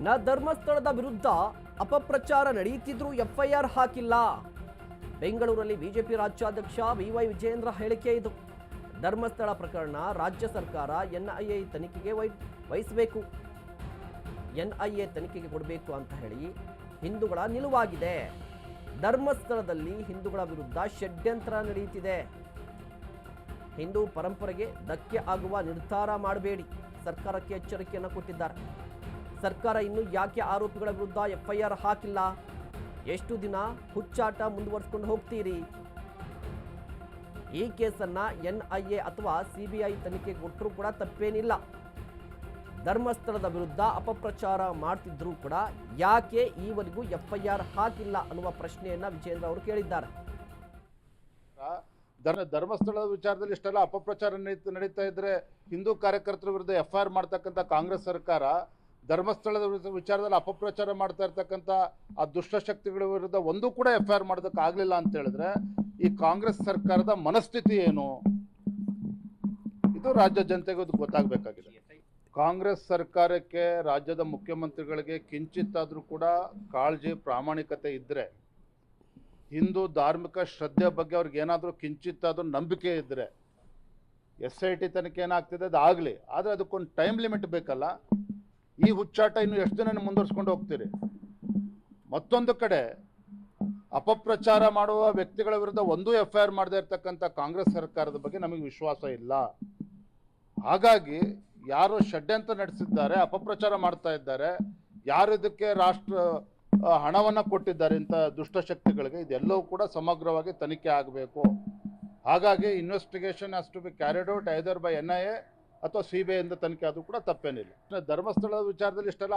ಧರ್ಮಸ್ಥಳದ ವಿರುದ್ಧ ಅಪಪ್ರಚಾರ ನಡೆಯುತ್ತಿದ್ರೂ ಎಫ್ಐಆರ್ ಹಾಕಿಲ್ಲ. ಬೆಂಗಳೂರಲ್ಲಿ ಬಿಜೆಪಿ ರಾಜ್ಯಾಧ್ಯಕ್ಷ ಬಿವೈ ವಿಜಯೇಂದ್ರ ಹೇಳಿಕೆ ಇದು. ಧರ್ಮಸ್ಥಳ ಪ್ರಕರಣ ರಾಜ್ಯ ಸರ್ಕಾರ ಎನ್ಐಎ ತನಿಖೆಗೆ ವಹಿಸಬೇಕು, ಎನ್ಐಎ ತನಿಖೆಗೆ ಕೊಡಬೇಕು ಅಂತ ಹೇಳಿ ಹಿಂದೂಗಳ ನಿಲುವಾಗಿದೆ. ಧರ್ಮಸ್ಥಳದಲ್ಲಿ ಹಿಂದೂಗಳ ವಿರುದ್ಧ ಷಡ್ಯಂತ್ರ ನಡೆಯುತ್ತಿದೆ. ಹಿಂದೂ ಪರಂಪರೆಗೆ ಧಕ್ಕೆ ಆಗುವ ನಿರ್ಧಾರ ಮಾಡಬೇಡಿ, ಸರ್ಕಾರಕ್ಕೆ ಎಚ್ಚರಿಕೆಯನ್ನು ಕೊಟ್ಟಿದ್ದಾರೆ. ಸರ್ಕಾರ ಇನ್ನು ಯಾಕೆ ಆರೋಪಿಗಳ ವಿರುದ್ಧ ಎಫ್ಐಆರ್ ಹಾಕಿಲ್ಲ? ಎಷ್ಟು ದಿನ ಹುಚ್ಚಾಟ ಮುಂದುವರಿಸಿಕೊಂಡು ಹೋಗ್ತೀರಿ? ಈ ಕೇಸನ್ನು ಎನ್ಐಎ ಅಥವಾ ಸಿಬಿಐ ತನಿಖೆಗೆ ಕೊಟ್ಟರೂ ಕೂಡ ತಪ್ಪೇನಿಲ್ಲ. ಧರ್ಮಸ್ಥಳದ ವಿರುದ್ಧ ಅಪಪ್ರಚಾರ ಮಾಡ್ತಿದ್ರೂ ಕೂಡ ಯಾಕೆ ಈವರೆಗೂ ಎಫ್ಐಆರ್ ಹಾಕಿಲ್ಲ ಅನ್ನುವ ಪ್ರಶ್ನೆಯನ್ನ ವಿಜೇಂದ್ರ ಅವರು ಕೇಳಿದ್ದಾರೆ. ಧರ್ಮಸ್ಥಳದ ವಿಚಾರದಲ್ಲಿ ಇಷ್ಟೆಲ್ಲ ಅಪಪ್ರಚಾರ ನಡೀತಾ ಇದ್ರೆ ಹಿಂದೂ ಕಾರ್ಯಕರ್ತರ ವಿರುದ್ಧ ಎಫ್ಐಆರ್ ಮಾಡ್ತಕ್ಕಂಥ ಕಾಂಗ್ರೆಸ್ ಸರ್ಕಾರ ಧರ್ಮಸ್ಥಳದ ವಿಚಾರದಲ್ಲಿ ಅಪಪ್ರಚಾರ ಮಾಡ್ತಾ ಇರ್ತಕ್ಕಂಥ ಆ ದುಷ್ಟಶಕ್ತಿಗಳ ವಿರುದ್ಧ ಒಂದೂ ಕೂಡ ಎಫ್ಐಆರ್ ಮಾಡೋದಕ್ಕೆ ಆಗಲಿಲ್ಲ ಅಂತ ಹೇಳಿದ್ರೆ ಈ ಕಾಂಗ್ರೆಸ್ ಸರ್ಕಾರದ ಮನಸ್ಥಿತಿ ಏನು? ಇದು ರಾಜ್ಯ ಜನತೆಗೆ ಗೊತ್ತಾಗಬೇಕಾಗಿದೆ. ಕಾಂಗ್ರೆಸ್ ಸರ್ಕಾರಕ್ಕೆ ರಾಜ್ಯದ ಮುಖ್ಯಮಂತ್ರಿಗಳಿಗೆ ಕಿಂಚಿತ್ತಾದರೂ ಕೂಡ ಕಾಳಜಿ ಪ್ರಾಮಾಣಿಕತೆ ಇದ್ದರೆ, ಹಿಂದೂ ಧಾರ್ಮಿಕ ಶ್ರದ್ಧೆ ಬಗ್ಗೆ ಅವ್ರಿಗೆ ಏನಾದರೂ ಕಿಂಚಿತ್ತಾದರೂ ನಂಬಿಕೆ ಇದ್ದರೆ SIT ತನಿಖೆ ಏನಾಗ್ತಿದೆ ಅದು ಆಗಲಿ, ಆದರೆ ಅದಕ್ಕೊಂದು ಟೈಮ್ ಲಿಮಿಟ್ ಬೇಕಲ್ಲ. ಈ ಹುಚ್ಚಾಟ ಇನ್ನು ಎಷ್ಟು ದಿನ ಮುಂದುವರ್ಸ್ಕೊಂಡು ಹೋಗ್ತೀರಿ? ಮತ್ತೊಂದು ಕಡೆ ಅಪಪ್ರಚಾರ ಮಾಡುವ ವ್ಯಕ್ತಿಗಳ ವಿರುದ್ಧ ಒಂದೂ ಎಫ್ಐಆರ್ ಮಾಡದೇ ಇರತಕ್ಕಂಥ ಕಾಂಗ್ರೆಸ್ ಸರ್ಕಾರದ ಬಗ್ಗೆ ನಮಗೆ ವಿಶ್ವಾಸ ಇಲ್ಲ. ಹಾಗಾಗಿ ಯಾರು ಷಡ್ಯಂತ್ರ ನಡೆಸಿದ್ದಾರೆ, ಅಪಪ್ರಚಾರ ಮಾಡ್ತಾ ಇದ್ದಾರೆ, ಯಾರು ಇದಕ್ಕೆ ರಾಷ್ಟ್ರ ಹಣವನ್ನು ಕೊಟ್ಟಿದ್ದಾರೆ ಇಂಥ ದುಷ್ಟಶಕ್ತಿಗಳಿಗೆ, ಇದೆಲ್ಲವೂ ಕೂಡ ಸಮಗ್ರವಾಗಿ ತನಿಖೆ ಆಗಬೇಕು. ಹಾಗಾಗಿ investigation has to be carried out either by NIA ಅಥವಾ CBI ಇಂದ ತನಿಖೆ ಆದರೂ ಕೂಡ ತಪ್ಪೇನಿಲ್ಲ. ಧರ್ಮಸ್ಥಳದ ವಿಚಾರದಲ್ಲಿ ಇಷ್ಟೆಲ್ಲ